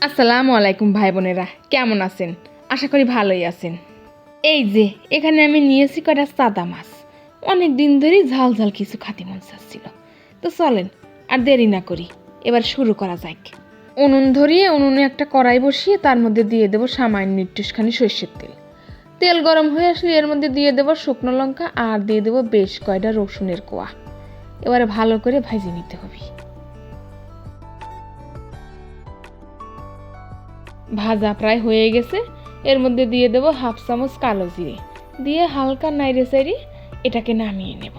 আসসালামু আলাইকুম ভাই বোনেরা, কেমন আছেন? আশা করি ভালোই আছেন। এই যে এখানে আমি নিয়েছি কয়টা সাদা মাছ। অনেক দিন ধরেই ঝাল ঝাল কিছু খাতে মন চাচ্ছিল। তো চলেন আর দেরি না করি, এবার শুরু করা যাক। উনুন ধরিয়ে উনুনে একটা কড়াই বসিয়ে তার মধ্যে দিয়ে দেবো সামান্য একটুখানি সর্ষের তেল। তেল গরম হয়ে আসলে এর মধ্যে দিয়ে দেবো শুকনো লঙ্কা আর দিয়ে দেবো বেশ কয়টা রসুনের কোয়া। এবারে ভালো করে ভাজি নিতে হবে। ভাজা প্রায় হয়ে গেছে, এর মধ্যে দিয়ে দেবো হাফ চামচ কালো জিরে, দিয়ে হালকা নাইড়ে চাইড়ে এটাকে নামিয়ে নেব।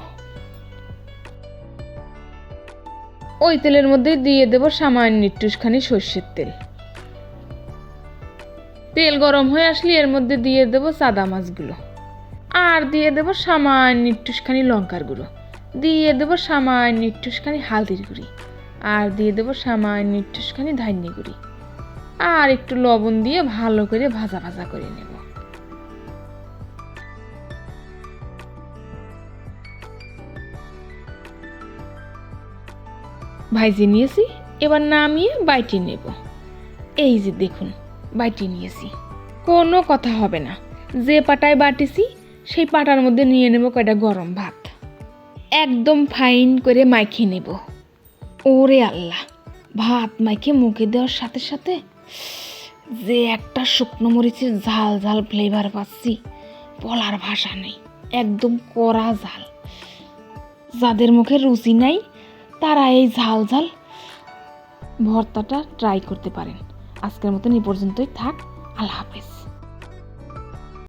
ওই তেলের মধ্যে দিয়ে দেবো সামান্য একটুখানি সর্ষের তেল। তেল গরম হয়ে আসলে এর মধ্যে দিয়ে দেবো সাদা মাছগুলো, আর দিয়ে দেবো সামান্য একটুখানি লঙ্কার গুঁড়ো, দিয়ে দেবো সামান্য একটুখানি হালদির গুঁড়ি, আর দিয়ে দেবো সামান্য একটুখানি ধনিয়া গুঁড়ি, আর একটু লবণ দিয়ে ভালো করে ভাজা ভাজা করে নেব। ভাইজে নিয়েছি, এবার নামিয়ে বাইটে নেব। এই যে দেখুন বাইটে নিয়েছি, কোনো কথা হবে না। যে পাটায় বাটিছি সেই পাটার মধ্যে নিয়ে নেব কয়টা গরম ভাত, একদম ফাইন করে মাইখে নেব। ওরে আল্লাহ, ভাত মাইখে মুখে দেওয়ার সাথে সাথে যে একটা শুকনো মরিচের ঝাল ঝাল ফ্লেভার পাচ্ছি, বলার ভাষা নেই। একদম কড়া ঝাল। যাদের মুখে রুচি নাই তারা এই ঝাল ঝাল ভর্তাটা ট্রাই করতে পারেন। আজকের মতন এই পর্যন্তই থাক। আল্লাহ হাফেজ।